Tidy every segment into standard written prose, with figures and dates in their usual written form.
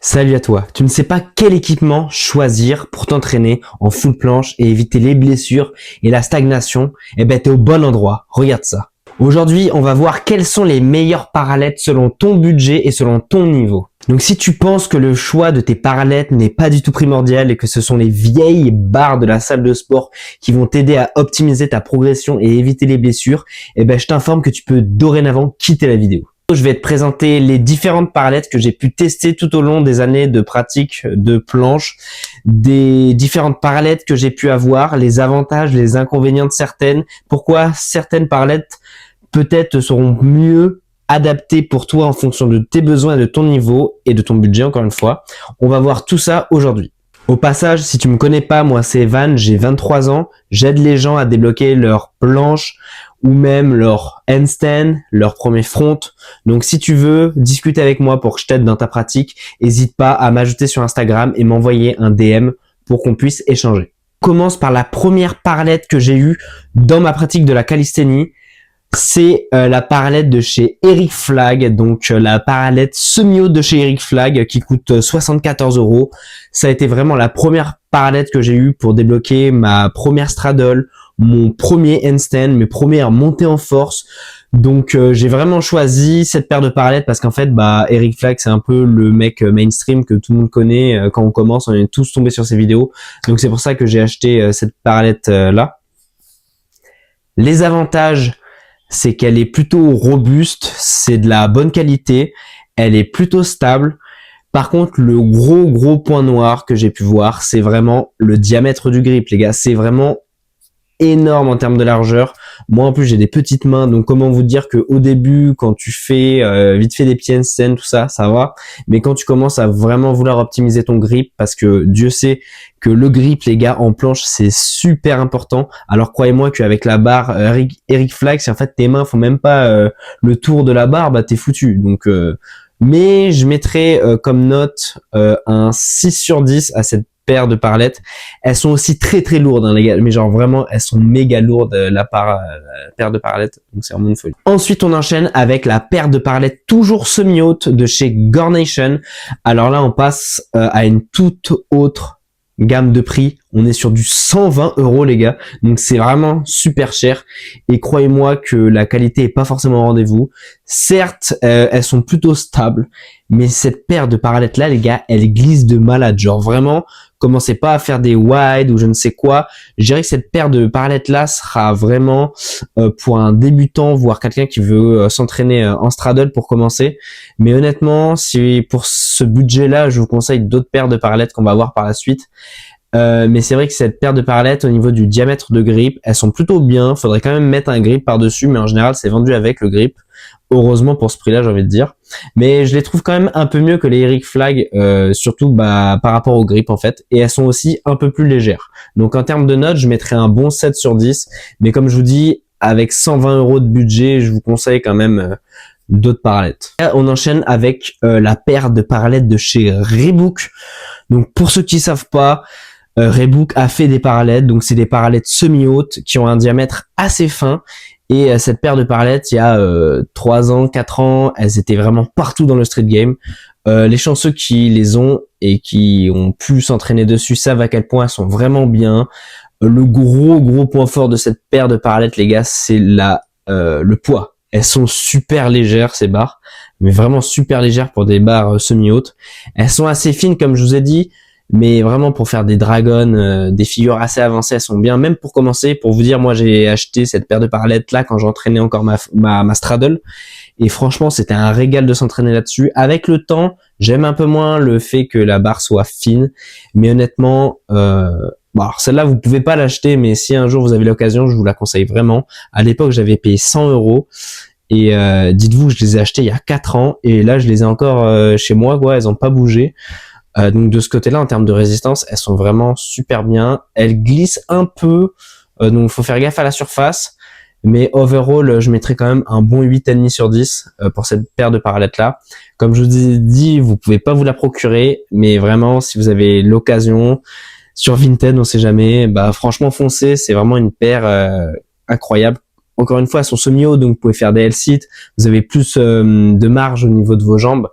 Salut à toi. Tu ne sais pas quel équipement choisir pour t'entraîner en full planche et éviter les blessures et la stagnation? Eh ben, t'es au bon endroit. Regarde ça. Aujourd'hui, on va voir quels sont les meilleurs parallèles selon ton budget et selon ton niveau. Donc si tu penses que le choix de tes parallèles n'est pas du tout primordial et que ce sont les vieilles barres de la salle de sport qui vont t'aider à optimiser ta progression et éviter les blessures, eh ben, je t'informe que tu peux dorénavant quitter la vidéo. Je vais te présenter les différentes parallettes que j'ai pu tester tout au long des années de pratique de planche, des différentes parallettes que j'ai pu avoir, les avantages, les inconvénients de certaines, pourquoi certaines parallettes peut-être seront mieux adaptées pour toi en fonction de tes besoins, de ton niveau et de ton budget encore une fois. On va voir tout ça aujourd'hui. Au passage, si tu me connais pas, moi c'est Evan, j'ai 23 ans, j'aide les gens à débloquer leur planche ou même leur handstand, leur premier front. Donc si tu veux discuter avec moi pour que je t'aide dans ta pratique, n'hésite pas à m'ajouter sur Instagram et m'envoyer un DM pour qu'on puisse échanger. Je commence par la première parallèle que j'ai eue dans ma pratique de la calisthénie. C'est la parallèle de chez Eric Flagg, donc la parallèle semi-haute de chez Eric Flagg qui coûte 74 €. Ça a été vraiment la première parallèle que j'ai eue pour débloquer ma première straddle, mon premier handstand, mes premières montées en force. Donc j'ai vraiment choisi cette paire de parallèles parce qu'en fait Eric Flagg c'est un peu le mec mainstream que tout le monde connaît. Quand on commence, on est tous tombés sur ses vidéos. Donc c'est pour ça que j'ai acheté cette parallèle là. Les avantages, c'est qu'elle est plutôt robuste, c'est de la bonne qualité, elle est plutôt stable. Par contre, le gros point noir que j'ai pu voir, c'est vraiment le diamètre du grip, les gars. C'est vraiment énorme en termes de largeur. Moi, en plus, j'ai des petites mains, donc comment vous dire que au début, quand tu fais vite fait des petits handstands, tout ça, ça va. Mais quand tu commences à vraiment vouloir optimiser ton grip, parce que Dieu sait que le grip, les gars, en planche, c'est super important. Alors croyez-moi qu'avec la barre Eric Flagg, si en fait tes mains font même pas le tour de la barre, t'es foutu. Donc mais je mettrai comme note un 6 sur 10 à cette paire de parallettes. Elles sont aussi très lourdes, hein, les gars, mais genre vraiment elles sont méga lourdes la paire de parallettes, donc c'est vraiment une folie. Ensuite on enchaîne avec la paire de parallettes toujours semi-haute de chez Gornation. Alors là on passe à une toute autre gamme de prix, on est sur du 120 € les gars, donc c'est vraiment super cher et croyez-moi que la qualité est pas forcément au rendez-vous. Certes elles sont plutôt stables, mais cette paire de parallettes là les gars, elle glisse de malade, genre vraiment commencez pas à faire des wide ou je ne sais quoi. Je dirais que cette paire de parallettes là sera vraiment pour un débutant, voire quelqu'un qui veut s'entraîner en straddle pour commencer. Mais honnêtement, si pour ce budget là, je vous conseille d'autres paires de parallettes qu'on va voir par la suite. Mais c'est vrai que cette paire de parallettes au niveau du diamètre de grip, elles sont plutôt bien. Faudrait quand même mettre un grip par dessus, mais en général c'est vendu avec le grip. Heureusement pour ce prix-là, j'ai envie de dire. Mais je les trouve quand même un peu mieux que les Eric Flagg, surtout par rapport au grip en fait. Et elles sont aussi un peu plus légères. Donc en termes de notes, je mettrais un bon 7 sur 10. Mais comme je vous dis, avec 120 € de budget, je vous conseille quand même d'autres parallettes. On enchaîne avec la paire de parallettes de chez Reebok. Donc pour ceux qui savent pas, Reebok a fait des parallettes. Donc c'est des parallettes semi-hautes qui ont un diamètre assez fin. Et cette paire de parallettes, il y a 3 ans, 4 ans, elles étaient vraiment partout dans le street game. Les chanceux qui les ont et qui ont pu s'entraîner dessus savent à quel point elles sont vraiment bien. Le gros point fort de cette paire de parallettes, les gars, c'est le poids. Elles sont super légères, ces barres, mais vraiment super légères pour des barres semi-hautes. Elles sont assez fines, comme je vous ai dit, mais vraiment pour faire des dragons, des figures assez avancées, elles sont bien. Même pour commencer, pour vous dire, moi j'ai acheté cette paire de parallettes là quand j'entraînais encore ma straddle, et franchement c'était un régal de s'entraîner là-dessus. Avec le temps, j'aime un peu moins le fait que la barre soit fine, mais honnêtement, alors celle-là vous pouvez pas l'acheter, mais si un jour vous avez l'occasion, je vous la conseille vraiment. À l'époque j'avais payé 100 €. Et dites-vous, je les ai achetées il y a 4 ans, et là je les ai encore chez moi, quoi, elles ont pas bougé. Donc de ce côté-là, en termes de résistance, elles sont vraiment super bien. Elles glissent un peu, donc il faut faire gaffe à la surface. Mais overall, je mettrais quand même un bon 8,5 sur 10 pour cette paire de parallettes-là. Comme je vous ai dit, vous pouvez pas vous la procurer, mais vraiment, si vous avez l'occasion, sur Vinted, on sait jamais, franchement foncez, c'est vraiment une paire incroyable. Encore une fois, elles sont semi-hautes, donc vous pouvez faire des L-sit, vous avez plus de marge au niveau de vos jambes.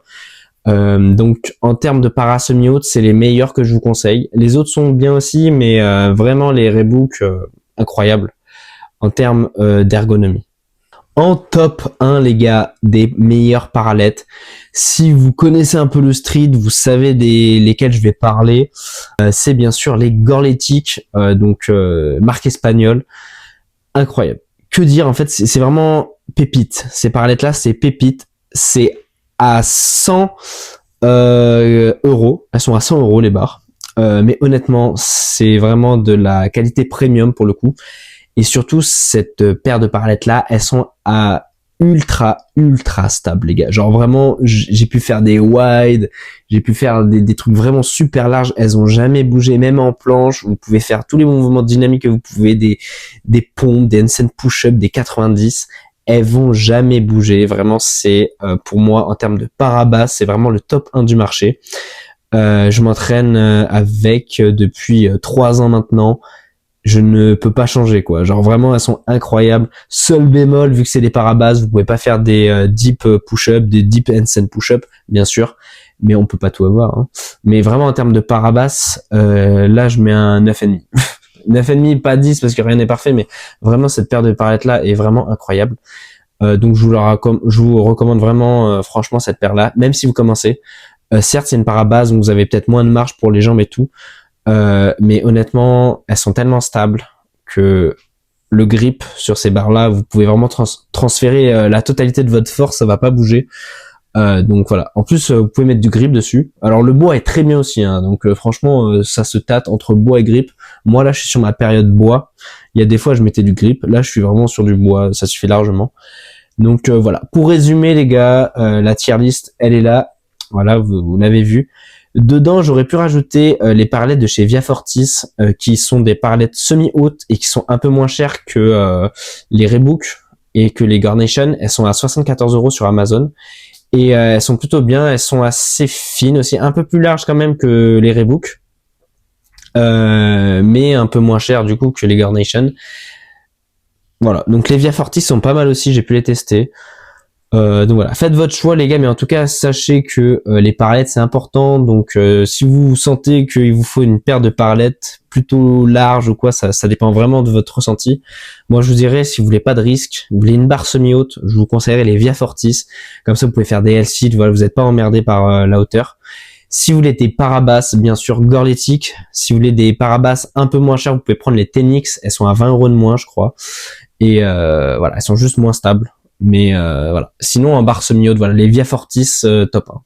Donc en termes de para semi-haute, c'est les meilleurs que je vous conseille. Les autres sont bien aussi, mais vraiment les Reebok incroyables en termes d'ergonomie. En top 1, les gars, des meilleurs parallettes. Si vous connaissez un peu le street, vous savez lesquels je vais parler. C'est bien sûr les Gorletic, marque espagnole. Incroyable. Que dire, en fait, c'est vraiment pépite. Ces parallettes-là, c'est pépite. C'est à 100 euros. Elles sont à 100 euros, les barres. Mais honnêtement, c'est vraiment de la qualité premium pour le coup. Et surtout, cette paire de parallettes là, elles sont à ultra stable, les gars. Genre vraiment, j'ai pu faire des wide, j'ai pu faire des trucs vraiment super larges. Elles ont jamais bougé, même en planche. Vous pouvez faire tous les mouvements dynamiques que vous pouvez, des pompes, des handstand push-up, des 90. Elles vont jamais bouger. Vraiment, c'est pour moi en termes de para-basse, c'est vraiment le top 1 du marché. Je m'entraîne avec depuis 3 ans maintenant. Je ne peux pas changer, quoi. Genre vraiment, elles sont incroyables. Seul bémol, vu que c'est des parabases, vous pouvez pas faire des deep push-up, des deep handstand push-up, bien sûr, mais on peut pas tout avoir. Hein. Mais vraiment en termes de parabasse, là je mets un 9,5. 9,5, pas 10 parce que rien n'est parfait, mais vraiment cette paire de parallettes là est vraiment incroyable. Donc je vous recommande vraiment, franchement, cette paire là, même si vous commencez. Certes, c'est une parabase, donc vous avez peut-être moins de marge pour les jambes et tout. Mais honnêtement, elles sont tellement stables que le grip sur ces barres-là, vous pouvez vraiment transférer la totalité de votre force, ça va pas bouger. Donc voilà. En plus, vous pouvez mettre du grip dessus. Alors le bois est très bien aussi, hein. Donc franchement, ça se tâte entre bois et grip. Moi là, je suis sur ma période bois. Il y a des fois, je mettais du grip. Là, je suis vraiment sur du bois. Ça suffit largement. Donc voilà. Pour résumer, les gars, la tier list, elle est là. Voilà, vous l'avez vu. Dedans, j'aurais pu rajouter les parallettes de chez Via Fortis, qui sont des parallettes semi-hautes et qui sont un peu moins chères que les Reebok et que les Gornation. Elles sont à 74 euros sur Amazon et elles sont plutôt bien. Elles sont assez fines aussi, un peu plus larges quand même que les Reebok, mais un peu moins chères du coup que les Gornation. Voilà. Donc les Via Fortis sont pas mal aussi. J'ai pu les tester. Donc voilà, faites votre choix les gars, mais en tout cas sachez que les parallettes c'est important. Donc si vous sentez qu'il vous faut une paire de parallettes plutôt large ou quoi, ça dépend vraiment de votre ressenti. Moi je vous dirais, si vous voulez pas de risque, vous voulez une barre semi-haute, je vous conseillerais les Via Fortis. Comme ça vous pouvez faire des L-sit, voilà, vous n'êtes pas emmerdé par la hauteur. Si vous voulez des parabasses, bien sûr Gorletic. Si vous voulez des parabasses un peu moins chères, vous pouvez prendre les Tenix, elles sont à 20 euros de moins je crois. Et voilà, elles sont juste moins stables. Mais voilà. Sinon, en barre semi-haute, voilà, les Via Fortis top 1.